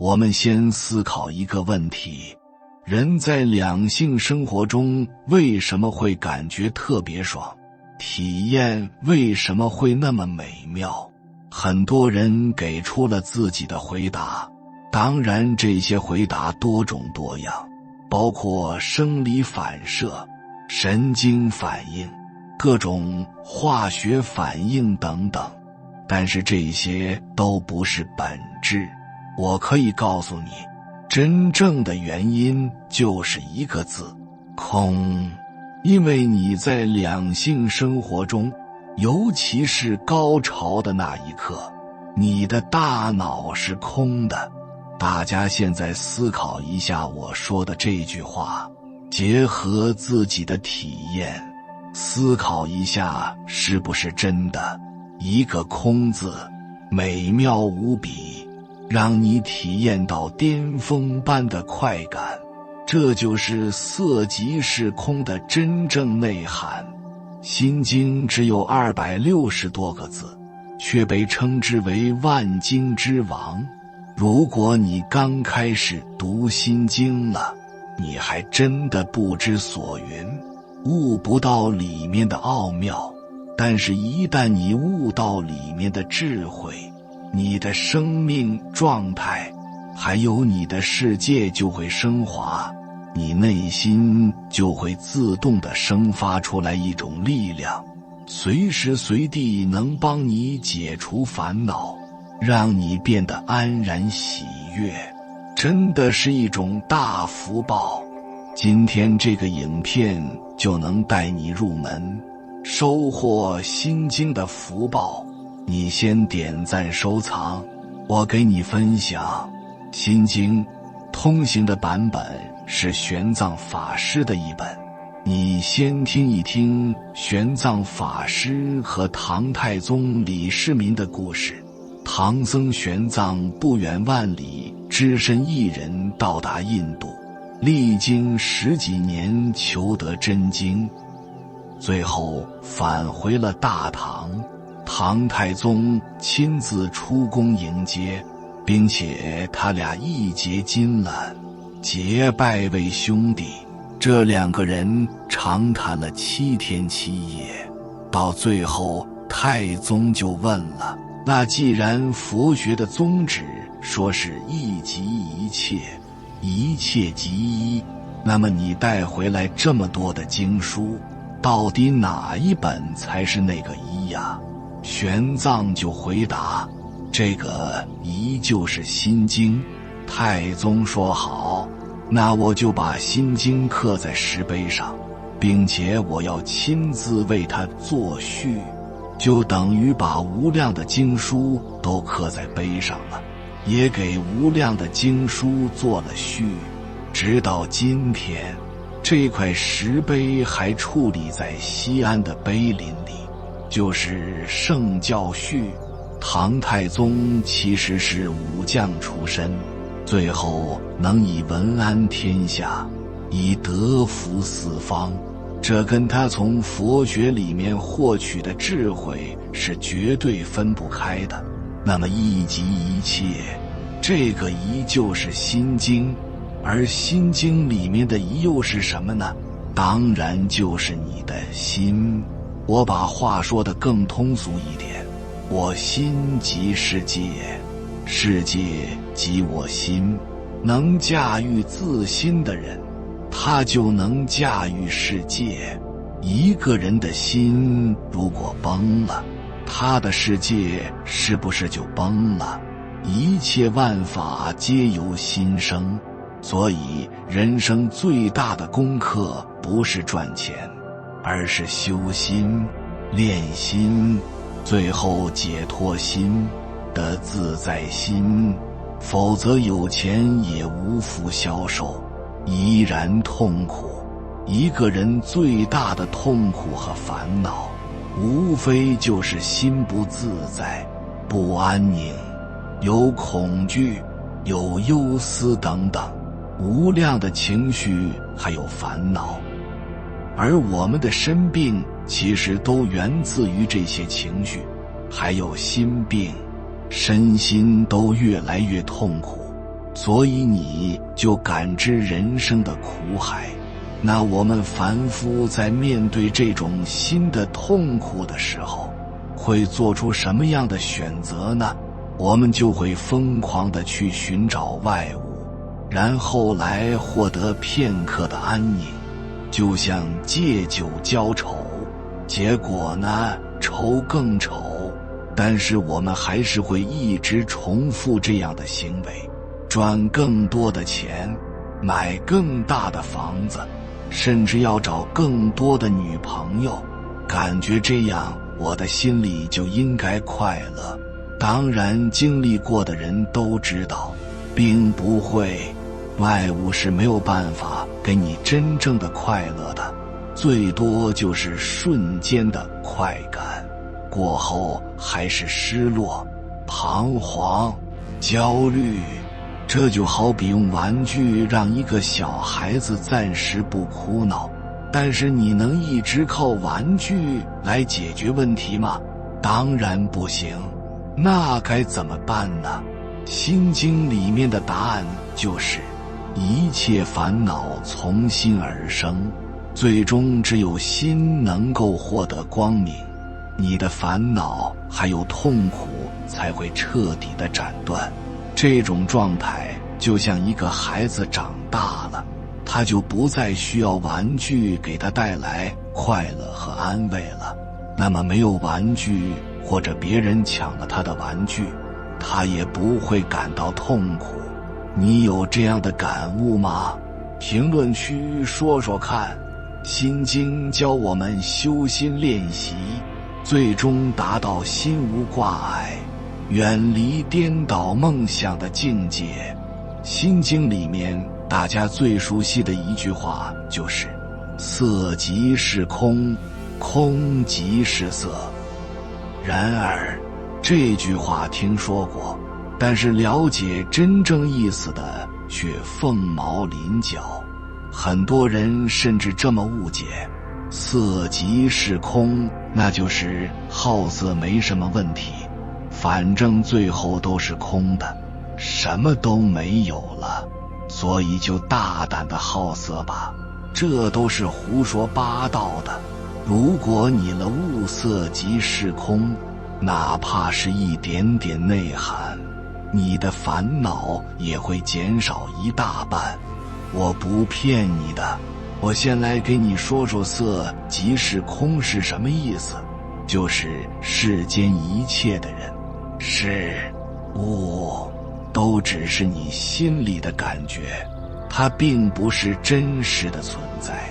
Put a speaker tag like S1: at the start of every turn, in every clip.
S1: 我们先思考一个问题：人在两性生活中为什么会感觉特别爽？体验为什么会那么美妙？很多人给出了自己的回答，当然这些回答多种多样，包括生理反射、神经反应、各种化学反应等等，但是这些都不是本质。我可以告诉你，真正的原因就是一个字：空。因为你在两性生活中，尤其是高潮的那一刻，你的大脑是空的。大家现在思考一下我说的这句话，结合自己的体验，思考一下是不是真的。一个空字，美妙无比，让你体验到巅峰般的快感。这就是色即是空的真正内涵。心经只有260多个字，却被称之为万经之王。如果你刚开始读心经了，你还真的不知所云，悟不到里面的奥妙。但是一旦你悟到里面的智慧，你的生命状态还有你的世界就会升华，你内心就会自动地生发出来一种力量，随时随地能帮你解除烦恼，让你变得安然喜悦，真的是一种大福报。今天这个影片就能带你入门，收获心经的福报。你先点赞收藏，我给你分享。心经通行的版本是玄奘法师的一本，你先听一听玄奘法师和唐太宗李世民的故事。唐僧玄奘不远万里，只身一人到达印度，历经10几年求得真经，最后返回了大唐。唐太宗亲自出宫迎接，并且他俩义结金兰，结拜为兄弟。这2个人长谈了7天7夜，到最后太宗就问了，那既然佛学的宗旨说是一即一切，一切即一，那么你带回来这么多的经书，到底哪一本才是那个一呀？玄奘就回答，这个一就是心经。太宗说好，那我就把心经刻在石碑上，并且我要亲自为它作序，就等于把无量的经书都刻在碑上了，也给无量的经书做了序。直到今天，这块石碑还矗立在西安的碑林里，就是圣教序。唐太宗其实是武将出身，最后能以文安天下，以德服四方，这跟他从佛学里面获取的智慧是绝对分不开的。那么一即一切，这个一就是心经，而心经里面的一又是什么呢？当然就是你的心。我把话说得更通俗一点，我心即世界，世界即我心。能驾驭自心的人，他就能驾驭世界。一个人的心如果崩了，他的世界是不是就崩了？一切万法皆由心生，所以人生最大的功课不是赚钱，而是修心、练心，最后解脱心，得自在心。否则有钱也无福消受，依然痛苦。一个人最大的痛苦和烦恼，无非就是心不自在、不安宁，有恐惧，有忧思等等，无量的情绪还有烦恼。而我们的身病其实都源自于这些情绪，还有心病，身心都越来越痛苦。所以你就感知人生的苦海。那我们凡夫在面对这种新的痛苦的时候，会做出什么样的选择呢？我们就会疯狂地去寻找外物，然后来获得片刻的安宁，就像借酒浇愁，结果呢，愁更愁。但是我们还是会一直重复这样的行为，赚更多的钱，买更大的房子，甚至要找更多的女朋友，感觉这样我的心里就应该快乐。当然经历过的人都知道，并不会，外物是没有办法给你真正的快乐的，最多就是瞬间的快感，过后还是失落、彷徨、焦虑。这就好比用玩具让一个小孩子暂时不哭闹，但是你能一直靠玩具来解决问题吗？当然不行。那该怎么办呢？心经里面的答案就是一切烦恼从心而生，最终只有心能够获得光明，你的烦恼还有痛苦才会彻底的斩断。这种状态就像一个孩子长大了，他就不再需要玩具给他带来快乐和安慰了。那么没有玩具，或者别人抢了他的玩具，他也不会感到痛苦。你有这样的感悟吗？评论区说说看。心经教我们修心练习，最终达到心无挂碍，远离颠倒梦想的境界。心经里面大家最熟悉的一句话就是色即是空，空即是色。然而这句话听说过，但是了解真正意思的却凤毛麟角。很多人甚至这么误解，色即是空，那就是好色没什么问题，反正最后都是空的，什么都没有了，所以就大胆的好色吧。这都是胡说八道的。如果你了悟色即是空，哪怕是一点点内涵，你的烦恼也会减少一大半。我不骗你的，我先来给你说说色即是空是什么意思，就是世间一切的人、事、物都只是你心里的感觉，它并不是真实的存在。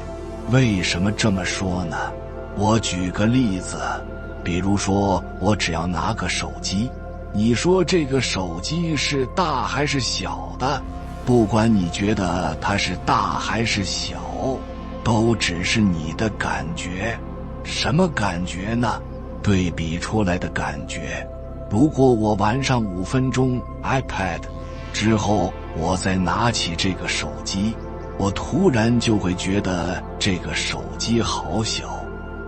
S1: 为什么这么说呢？我举个例子，比如说我只要拿个手机，你说这个手机是大还是小的，不管你觉得它是大还是小，都只是你的感觉。什么感觉呢？对比出来的感觉。如果我玩上5分钟 iPad 之后，我再拿起这个手机，我突然就会觉得这个手机好小。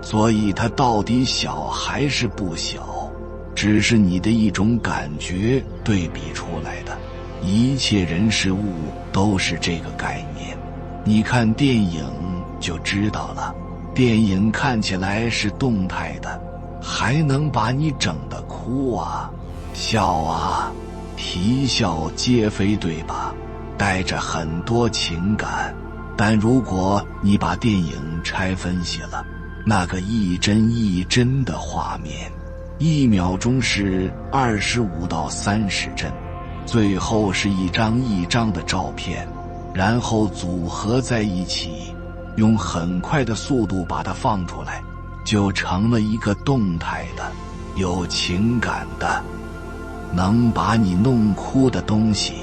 S1: 所以它到底小还是不小，只是你的一种感觉对比出来的。一切人事物都是这个概念。你看电影就知道了，电影看起来是动态的，还能把你整得哭啊、笑啊，啼笑皆非，对吧？带着很多情感。但如果你把电影拆分析了，那个一帧一帧的画面，1秒钟是25到30帧，最后是一张一张的照片，然后组合在一起，用很快的速度把它放出来，就成了一个动态的、有情感的、能把你弄哭的东西。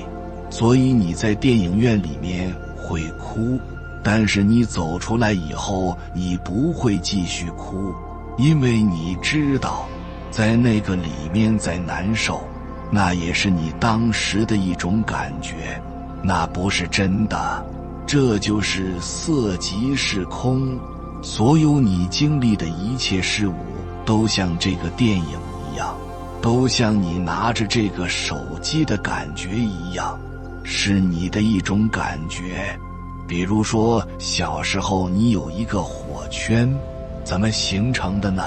S1: 所以你在电影院里面会哭，但是你走出来以后，你不会继续哭，因为你知道，在那个里面在难受，那也是你当时的一种感觉，那不是真的。这就是色即是空，所有你经历的一切事物都像这个电影一样，都像你拿着这个手机的感觉一样。是你的一种感觉。比如说，小时候你有一个火圈，怎么形成的呢？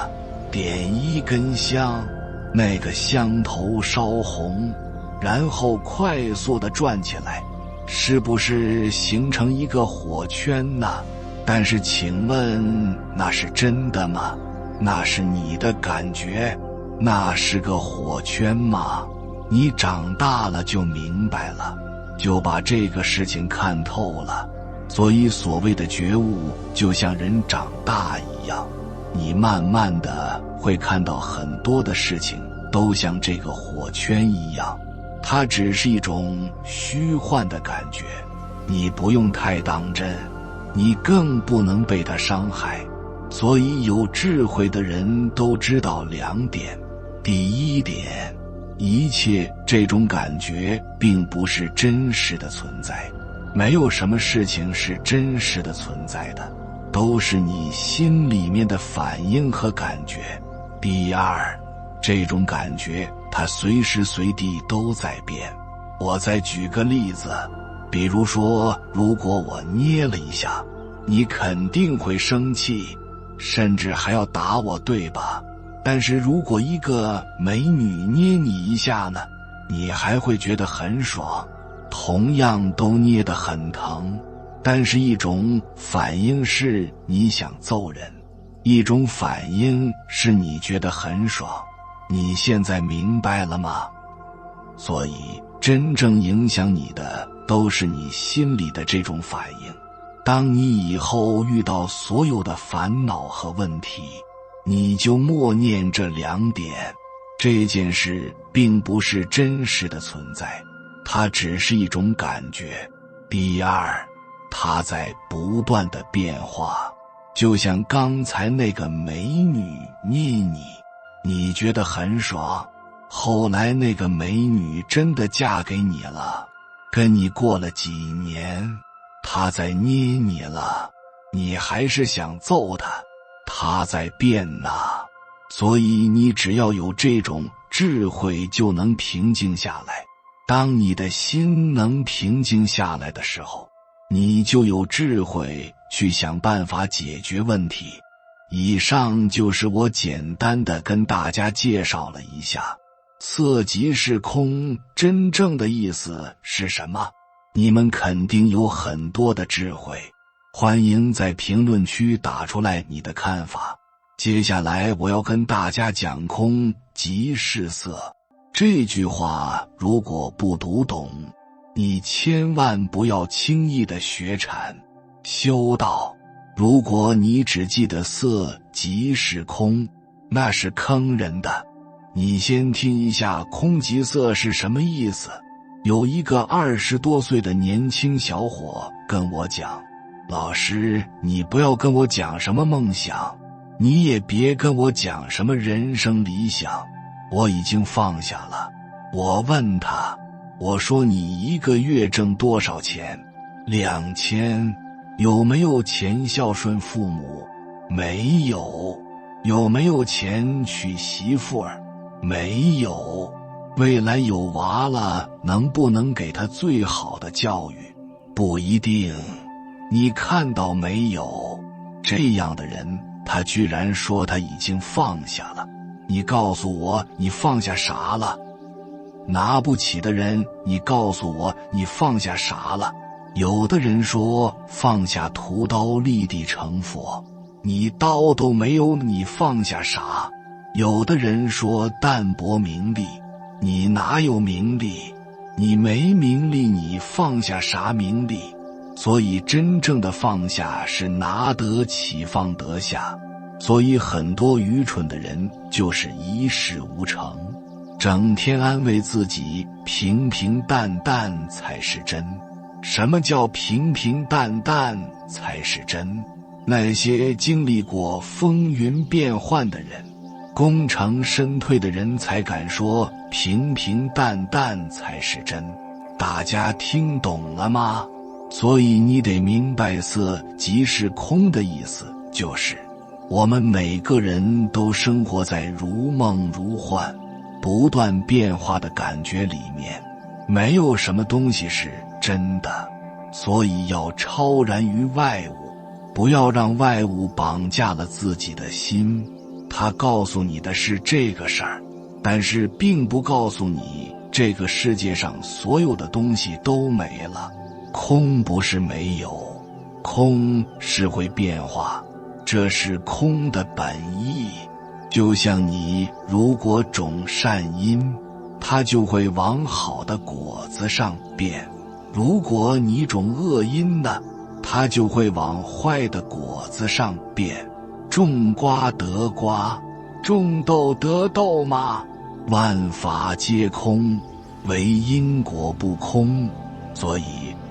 S1: 点一根香，那个香头烧红，然后快速地转起来，是不是形成一个火圈呢？但是请问，那是真的吗？那是你的感觉，那是个火圈吗？你长大了就明白了，就把这个事情看透了。所以所谓的觉悟，就像人长大一样，你慢慢的会看到很多的事情都像这个火圈一样，它只是一种虚幻的感觉，你不用太当真，你更不能被它伤害。所以有智慧的人都知道2点。第一点，一切这种感觉并不是真实的存在，没有什么事情是真实的存在的，都是你心里面的反应和感觉。第二，这种感觉它随时随地都在变。我再举个例子，比如说，如果我捏了一下，你肯定会生气，甚至还要打我，对吧？但是如果一个美女捏你一下呢，你还会觉得很爽。同样都捏得很疼，但是一种反应是你想揍人，一种反应是你觉得很爽。你现在明白了吗？所以真正影响你的都是你心里的这种反应。当你以后遇到所有的烦恼和问题，你就默念这2点。这件事并不是真实的存在，它只是一种感觉。第二，它在不断的变化，就像刚才那个美女捏你，你觉得很爽，后来那个美女真的嫁给你了，跟你过了几年，她在捏你了，你还是想揍她，她在变呐。所以你只要有这种智慧，就能平静下来。当你的心能平静下来的时候，你就有智慧去想办法解决问题。以上就是我简单的跟大家介绍了一下色即是空真正的意思是什么。你们肯定有很多的智慧，欢迎在评论区打出来你的看法。接下来我要跟大家讲空即是色。这句话如果不读懂，你千万不要轻易的学禅修道。如果你只记得色即是空，那是坑人的。你先听一下空即色是什么意思。有一个20多岁的年轻小伙跟我讲，老师，你不要跟我讲什么梦想，你也别跟我讲什么人生理想，我已经放下了。我问他，我说你1个月挣多少钱？2000。有没有钱孝顺父母？没有。有没有钱娶媳妇儿？没有。未来有娃了，能不能给他最好的教育？不一定。你看到没有？这样的人，他居然说他已经放下了。你告诉我，你放下啥了？拿不起的人，你告诉我，你放下啥了？有的人说放下屠刀立地成佛，你刀都没有，你放下啥？有的人说淡泊名利，你哪有名利？你没名利，你放下啥名利？所以真正的放下是拿得起放得下。所以很多愚蠢的人就是一事无成，整天安慰自己平平淡淡才是真。什么叫平平淡淡才是真？那些经历过风云变幻的人，功成身退的人才敢说平平淡淡才是真。大家听懂了吗？所以你得明白色即是空的意思，就是我们每个人都生活在如梦如幻不断变化的感觉里面，没有什么东西是真的，所以要超然于外物，不要让外物绑架了自己的心。他告诉你的是这个事儿，但是并不告诉你这个世界上所有的东西都没了。空不是没有，空是会变化，这是空的本意。就像你如果种善因，它就会往好的果子上变；如果你种恶因呢，它就会往坏的果子上变。种瓜得瓜，种豆得豆嘛。万法皆空，唯因果不空。所以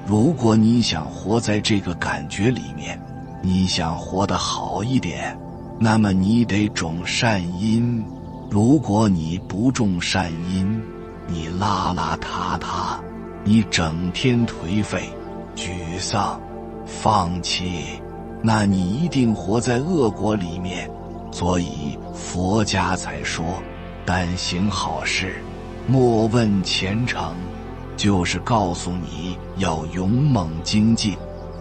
S1: 如果你想活在这个感觉里面，你想活得好一点，那么你得种善因。如果你不种善因，你邋邋遢遢，你整天颓废、沮丧、放弃，那你一定活在恶果里面。所以佛家才说，但行好事，莫问前程，就是告诉你要勇猛精进，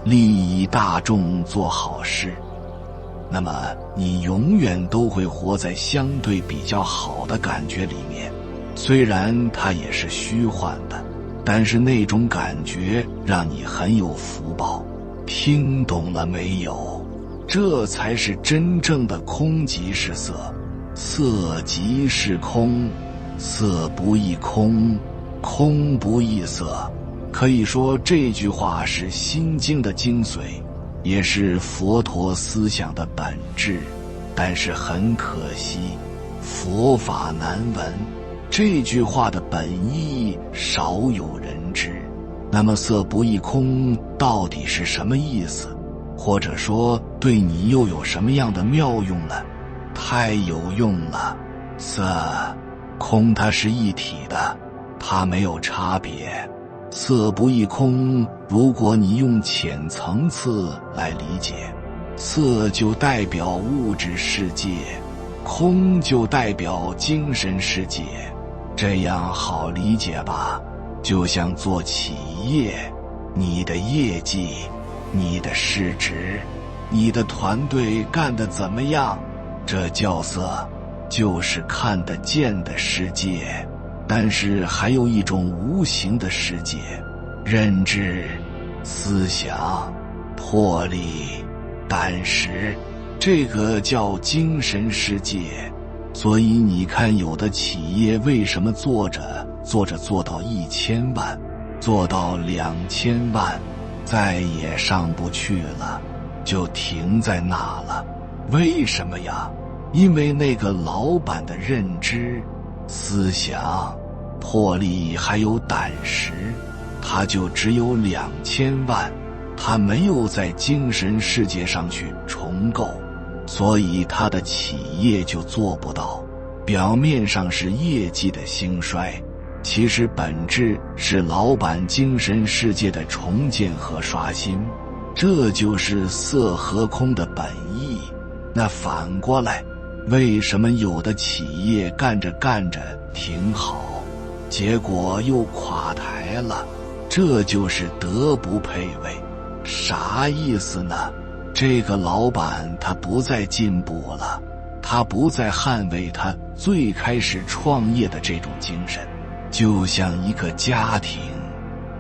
S1: 利益大众，做好事。那么你永远都会活在相对比较好的感觉里面，虽然它也是虚幻的，但是那种感觉让你很有福报。听懂了没有？这才是真正的空即是色，色即是空，色不异空，空不异色。可以说这句话是心经的精髓，也是佛陀思想的本质。但是很可惜，佛法难闻，这句话的本意少有人知。那么色不异空到底是什么意思？或者说对你又有什么样的妙用呢？太有用了。色空它是一体的，它没有差别。色不异空，如果你用浅层次来理解，色就代表物质世界，空就代表精神世界，这样好理解吧？就像做企业，你的业绩、你的市值、你的团队干得怎么样，这叫色，就是看得见的世界。但是还有一种无形的世界，认知、思想、魄力、胆识，这个叫精神世界。所以你看有的企业为什么做着做到1000万，做到2000万，再也上不去了，就停在那了。为什么呀？因为那个老板的认知、思想、魄力还有胆识，他就只有2000万，他没有在精神世界上去重构，所以他的企业就做不到。表面上是业绩的兴衰，其实本质是老板精神世界的重建和刷新，这就是色和空的本意。那反过来，为什么有的企业干着干着挺好，结果又垮台了？这就是德不配位。啥意思呢？这个老板他不再进步了，他不再捍卫他最开始创业的这种精神。就像一个家庭，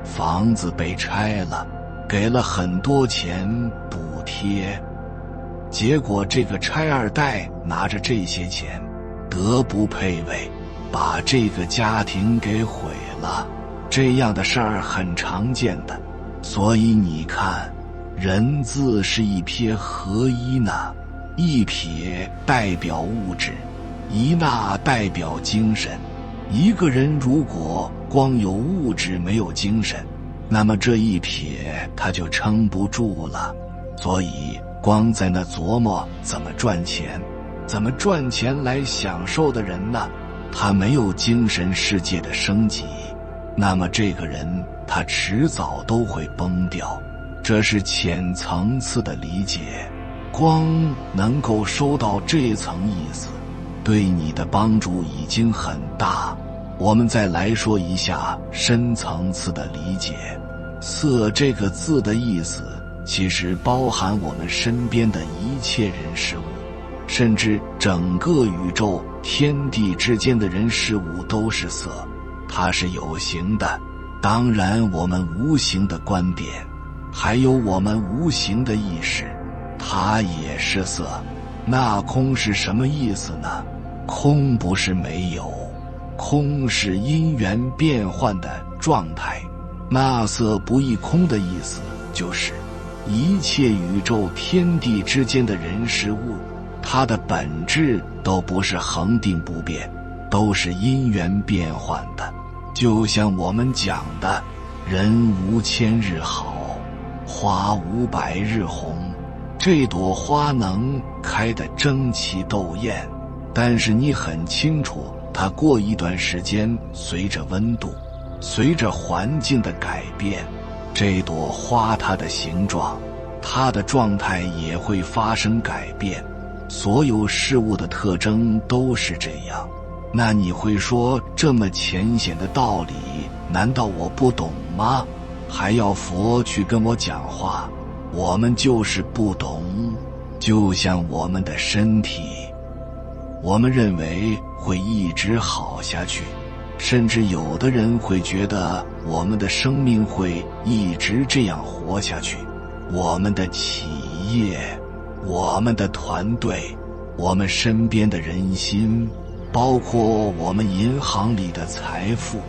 S1: 房子被拆了，给了很多钱补贴，结果这个拆二代拿着这些钱，德不配位，把这个家庭给毁了。这样的事儿很常见的。所以你看，人字是一撇合一呢，一撇代表物质，一捺代表精神。一个人如果光有物质没有精神，那么这一撇他就撑不住了。所以光在那琢磨怎么赚钱来享受的人呢，他没有精神世界的升级，那么这个人他迟早都会崩掉。这是浅层次的理解，光能够收到这层意思，对你的帮助已经很大。我们再来说一下深层次的理解。色这个字的意思其实包含我们身边的一切人事物，甚至整个宇宙天地之间的人事物都是色，它是有形的。当然我们无形的观点，还有我们无形的意识，它也是色。那空是什么意思呢？空不是没有，空是因缘变换的状态。那色不异空的意思就是一切宇宙天地之间的人事物，它的本质都不是恒定不变，都是因缘变换的。就像我们讲的，人无千日好，花无百日红。这朵花能开得争奇斗艳，但是你很清楚，它过一段时间随着温度，随着环境的改变，这朵花它的形状，它的状态也会发生改变。所有事物的特征都是这样。那你会说，这么浅显的道理，难道我不懂吗？还要佛去跟我讲话？我们就是不懂。就像我们的身体，我们认为会一直好下去，甚至有的人会觉得我们的生命会一直这样活下去。我们的企业，我们的团队，我们身边的人心，包括我们银行里的财富，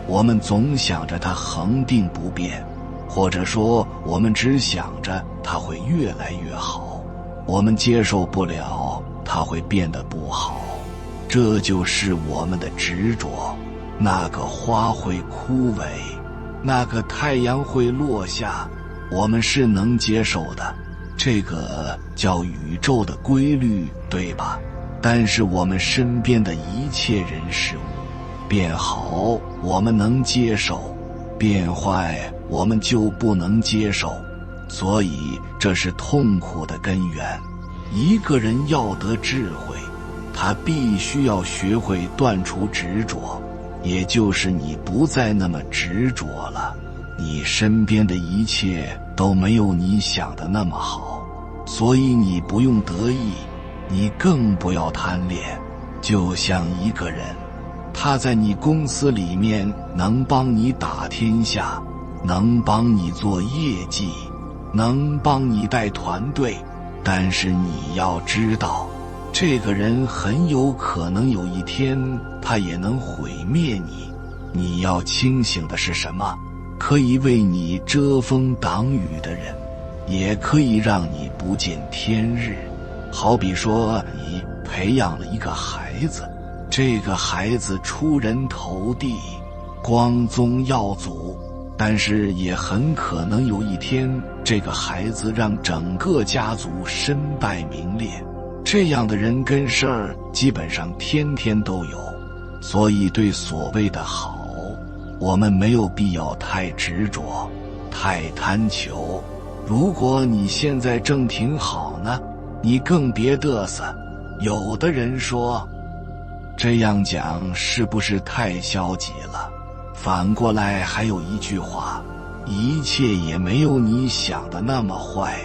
S1: 我们总想着它恒定不变，或者说我们只想着它会越来越好，我们接受不了它会变得不好。这就是我们的执着。那个花会枯萎，那个太阳会落下，我们是能接受的，这个叫宇宙的规律，对吧？但是我们身边的一切人事物，变好我们能接受，变坏我们就不能接受，所以这是痛苦的根源。一个人要得智慧，他必须要学会断除执着，也就是你不再那么执着了。你身边的一切都没有你想的那么好，所以你不用得意，你更不要贪恋。就像一个人，他在你公司里面能帮你打天下，能帮你做业绩，能帮你带团队，但是你要知道，这个人很有可能有一天他也能毁灭你。你要清醒的是什么？可以为你遮风挡雨的人，也可以让你不见天日。好比说你培养了一个孩子，这个孩子出人头地，光宗耀祖，但是也很可能有一天这个孩子让整个家族身败名裂。这样的人跟事儿基本上天天都有。所以对所谓的好，我们没有必要太执着，太贪求。如果你现在正挺好呢，你更别嘚瑟。有的人说，这样讲是不是太消极了？反过来还有一句话，一切也没有你想的那么坏，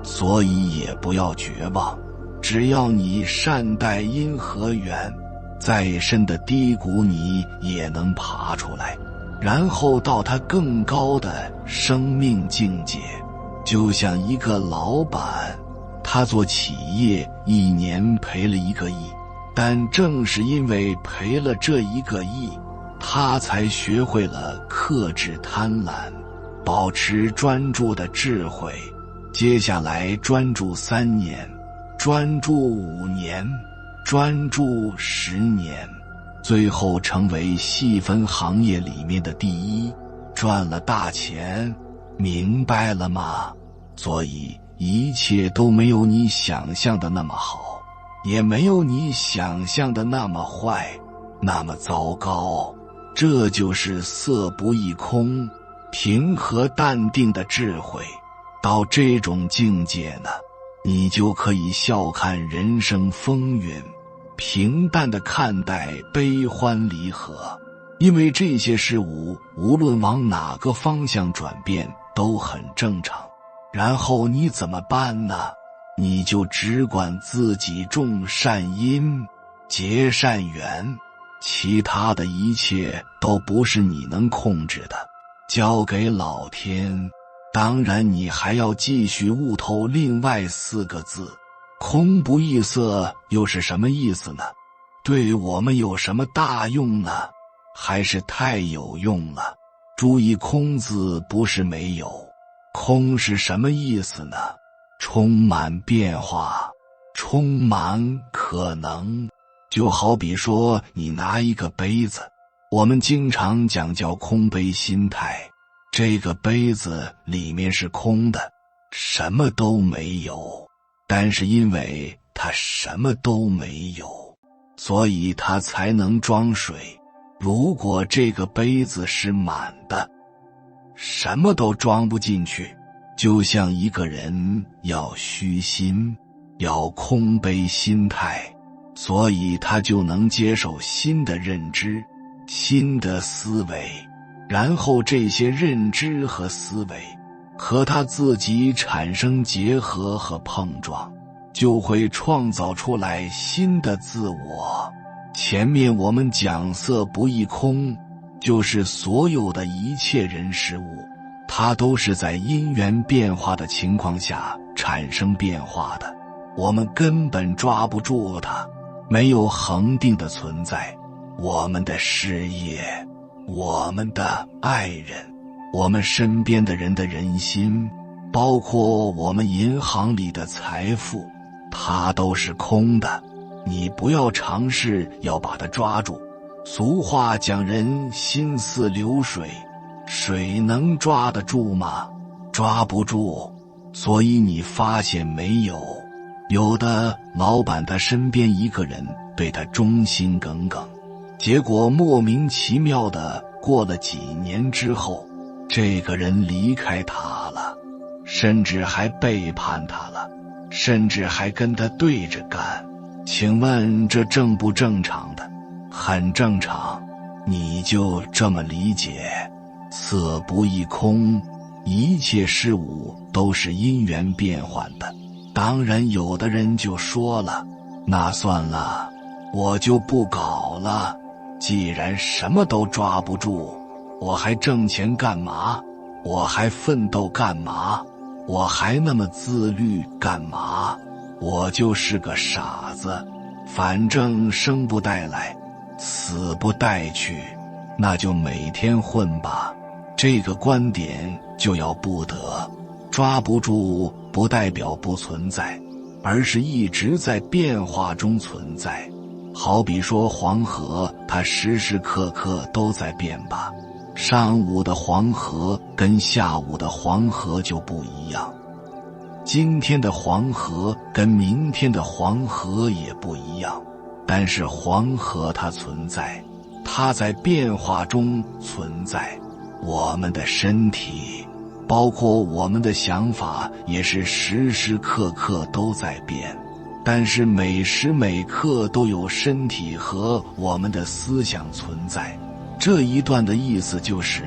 S1: 所以也不要绝望。只要你善待因和缘，再深的低谷你也能爬出来，然后到它更高的生命境界。就像一个老板，他做企业1年赔了1个亿，但正是因为赔了这1个亿，他才学会了克制贪婪，保持专注的智慧。接下来专注3年，专注5年，专注10年，最后成为细分行业里面的第1，赚了大钱。明白了吗？所以一切都没有你想象的那么好，也没有你想象的那么坏，那么糟糕。这就是色不异空，平和淡定的智慧。到这种境界呢，你就可以笑看人生风云，平淡地看待悲欢离合。因为这些事物无论往哪个方向转变都很正常。然后你怎么办呢？你就只管自己种善因，结善缘，其他的一切都不是你能控制的，交给老天。当然你还要继续悟透另外4个字，空不异色又是什么意思呢？对我们有什么大用呢？还是太有用了。注意，空字不是没有，空是什么意思呢？充满变化，充满可能。就好比说你拿一个杯子，我们经常讲叫空杯心态，这个杯子里面是空的，什么都没有，但是因为它什么都没有，所以它才能装水。如果这个杯子是满的，什么都装不进去。就像一个人要虚心，要空杯心态，所以他就能接受新的认知，新的思维，然后这些认知和思维和他自己产生结合和碰撞，就会创造出来新的自我。前面我们讲色不异空，就是所有的一切人事物，它都是在因缘变化的情况下产生变化的，我们根本抓不住它，没有恒定的存在。我们的事业，我们的爱人，我们身边的人的人心，包括我们银行里的财富，它都是空的。你不要尝试要把它抓住。俗话讲人心似流水，水能抓得住吗？抓不住。所以你发现没有，有的老板他身边一个人对他忠心耿耿，结果莫名其妙的过了几年之后，这个人离开他了，甚至还背叛他了，甚至还跟他对着干。请问这正不正常的？很正常。你就这么理解，色不异空，一切事物都是因缘变换的。当然有的人就说了，那算了，我就不搞了，既然什么都抓不住，我还挣钱干嘛？我还奋斗干嘛？我还那么自律干嘛？我就是个傻子，反正生不带来，死不带去，那就每天混吧。这个观点就要不得，抓不住不代表不存在，而是一直在变化中存在。好比说黄河，它时时刻刻都在变吧，上午的黄河跟下午的黄河就不一样，今天的黄河跟明天的黄河也不一样，但是黄河它存在，它在变化中存在。我们的身体，包括我们的想法，也是时时刻刻都在变，但是每时每刻都有身体和我们的思想存在。这一段的意思就是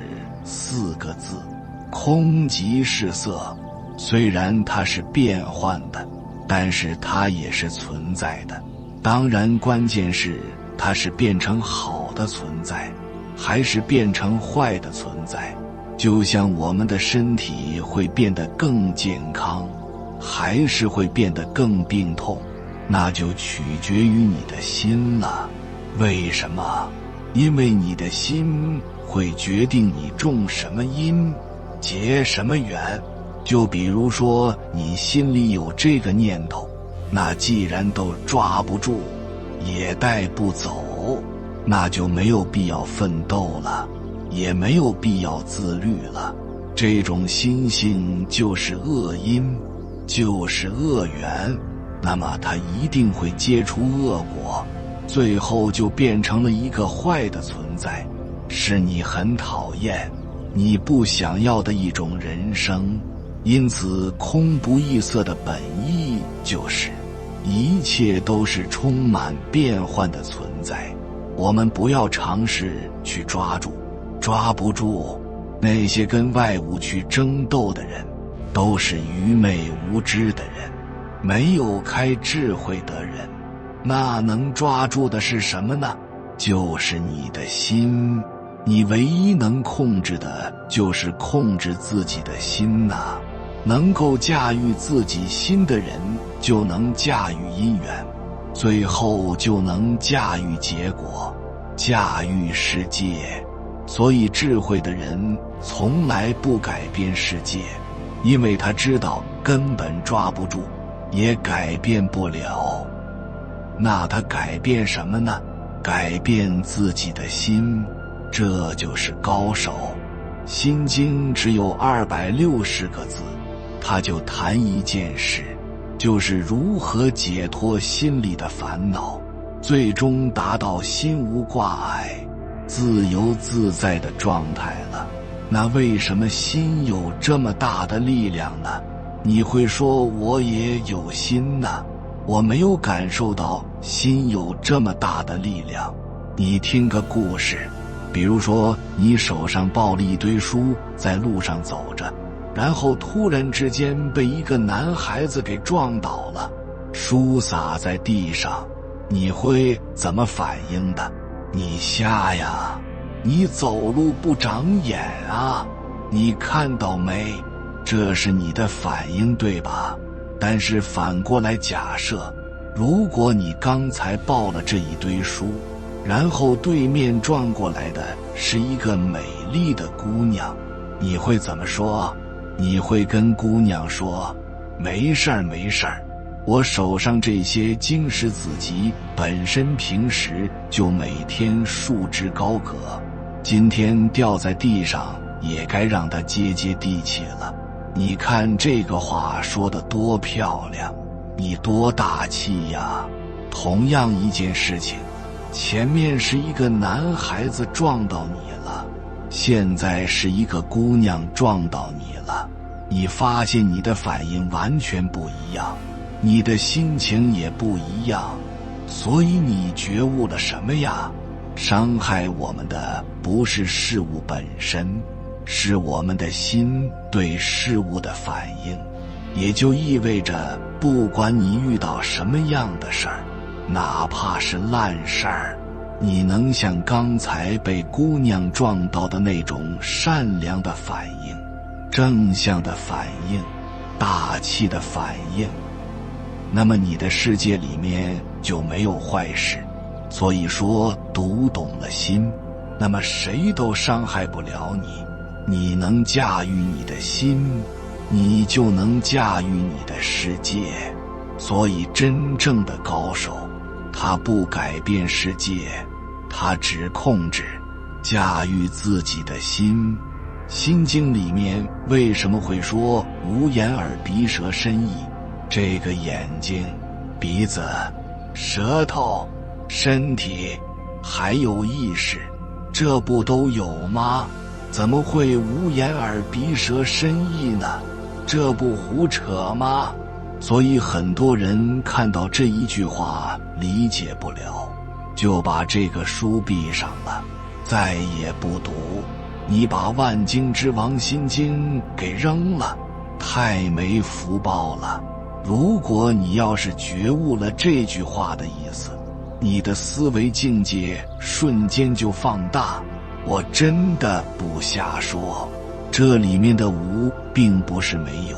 S1: 4个字：空即是色。虽然它是变换的，但是它也是存在的。当然关键是它是变成好的存在，还是变成坏的存在。就像我们的身体会变得更健康，还是会变得更病痛，那就取决于你的心了。为什么？因为你的心会决定你种什么因，结什么缘。就比如说你心里有这个念头，那既然都抓不住，也带不走，那就没有必要奋斗了，也没有必要自律了。这种心性就是恶因，就是恶缘，那么它一定会结出恶果，最后就变成了一个坏的存在，是你很讨厌，你不想要的一种人生。因此空不异色的本意就是一切都是充满变幻的存在，我们不要尝试去抓住，抓不住。那些跟外物去争斗的人，都是愚昧无知的人，没有开智慧的人。那能抓住的是什么呢？就是你的心。你唯一能控制的就是控制自己的心呐。能够驾驭自己心的人，就能驾驭因缘，最后就能驾驭结果，驾驭世界。所以智慧的人从来不改变世界，因为他知道根本抓不住，也改变不了。那他改变什么呢？改变自己的心，这就是高手。心经只有260个字，他就谈一件事，就是如何解脱心里的烦恼，最终达到心无挂碍、自由自在的状态了。那为什么心有这么大的力量呢？你会说我也有心呢，我没有感受到心有这么大的力量。你听个故事，比如说你手上抱了一堆书，在路上走着，然后突然之间被一个男孩子给撞倒了，书洒在地上，你会怎么反应的？你瞎呀？你走路不长眼啊？你看到没？这是你的反应，对吧？但是反过来假设，如果你刚才抱了这一堆书，然后对面撞过来的是一个美丽的姑娘，你会怎么说？你会跟姑娘说，没事儿没事儿，我手上这些经史子集本身平时就每天束之高阁，今天掉在地上也该让它接接地气了。你看这个话说得多漂亮，你多大气呀！同样一件事情，前面是一个男孩子撞到你了，现在是一个姑娘撞到你了，你发现你的反应完全不一样，你的心情也不一样。所以你觉悟了什么呀？伤害我们的不是事物本身，是我们的心对事物的反应。也就意味着，不管你遇到什么样的事儿，哪怕是烂事儿，你能像刚才被姑娘撞到的那种善良的反应、正向的反应、大气的反应，那么你的世界里面就没有坏事。所以说，读懂了心，那么谁都伤害不了你。你能驾驭你的心，你就能驾驭你的世界。所以真正的高手，他不改变世界，他只控制、驾驭自己的心。心经里面为什么会说无眼耳鼻舌身意？这个眼睛、鼻子、舌头、身体还有意识，这不都有吗？怎么会无眼耳鼻舌身意呢？这不胡扯吗？所以很多人看到这一句话理解不了，就把这个书闭上了，再也不读。你把万经之王心经给扔了，太没福报了。如果你要是觉悟了这句话的意思，你的思维境界瞬间就放大。我真的不瞎说，这里面的无并不是没有，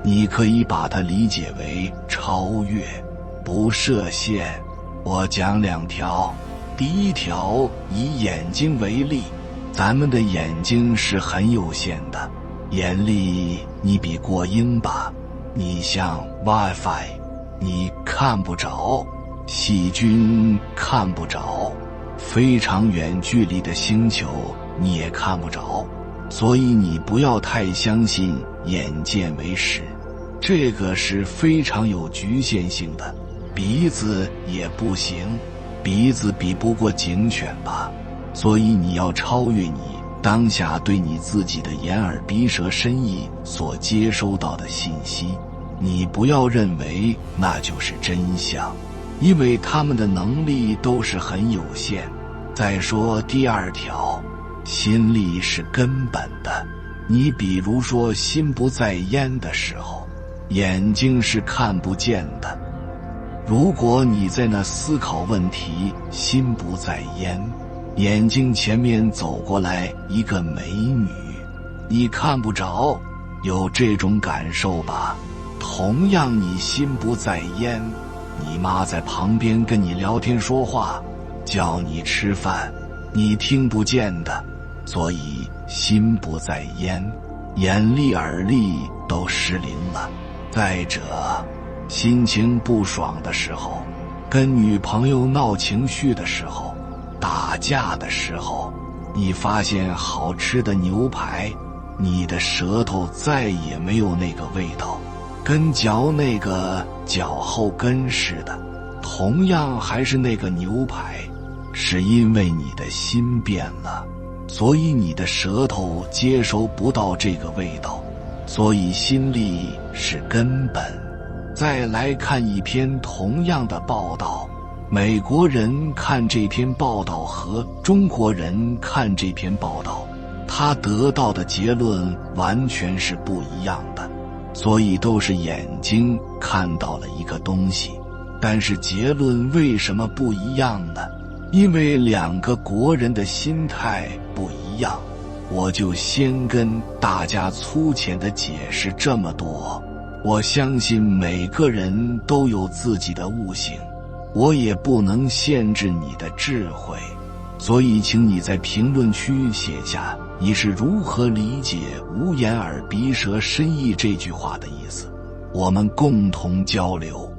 S1: 你可以把它理解为超越，不设限。我讲2条。第一条，以眼睛为例，咱们的眼睛是很有限的，眼力你比过鹰吧，你像 WiFi， 你看不着，细菌看不着，非常远距离的星球你也看不着。所以你不要太相信眼见为实，这个是非常有局限性的。鼻子也不行，鼻子比不过警犬吧。所以你要超越你当下对你自己的眼耳鼻舌身意所接收到的信息，你不要认为那就是真相，因为他们的能力都是很有限。再说第二条，心力是根本的。你比如说心不在焉的时候，眼睛是看不见的。如果你在那思考问题，心不在焉，眼睛前面走过来一个美女，你看不着，有这种感受吧？同样你心不在焉，你妈在旁边跟你聊天说话，叫你吃饭，你听不见的，所以心不在焉，眼力耳力都失灵了。再者，心情不爽的时候，跟女朋友闹情绪的时候，打架的时候，你发现好吃的牛排，你的舌头再也没有那个味道，跟嚼那个脚后跟似的，同样还是那个牛排，是因为你的心变了，所以你的舌头接收不到这个味道，所以心力是根本。再来看一篇同样的报道，美国人看这篇报道和中国人看这篇报道，他得到的结论完全是不一样的。所以都是眼睛看到了一个东西，但是结论为什么不一样呢？因为两个国人的心态不一样。我就先跟大家粗浅的解释这么多。我相信每个人都有自己的悟性，我也不能限制你的智慧，所以请你在评论区写下你是如何理解无眼耳鼻舌身意这句话的意思，我们共同交流。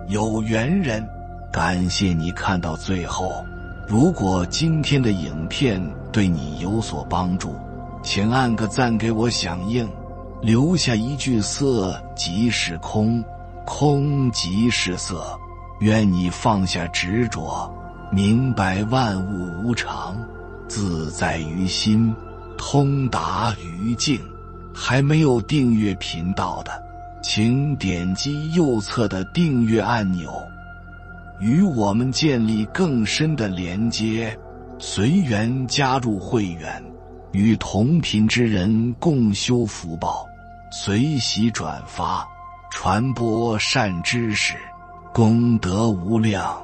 S1: 有缘人，感谢你看到最后。如果今天的影片对你有所帮助，请按个赞给我响应，留下一句色即是空，空即是色。愿你放下执着，明白万物无常，自在于心，通达于境。还没有订阅频道的，请点击右侧的订阅按钮，与我们建立更深的连接。随缘加入会员，与同频之人共修福报，随喜转发，传播善知识，功德无量。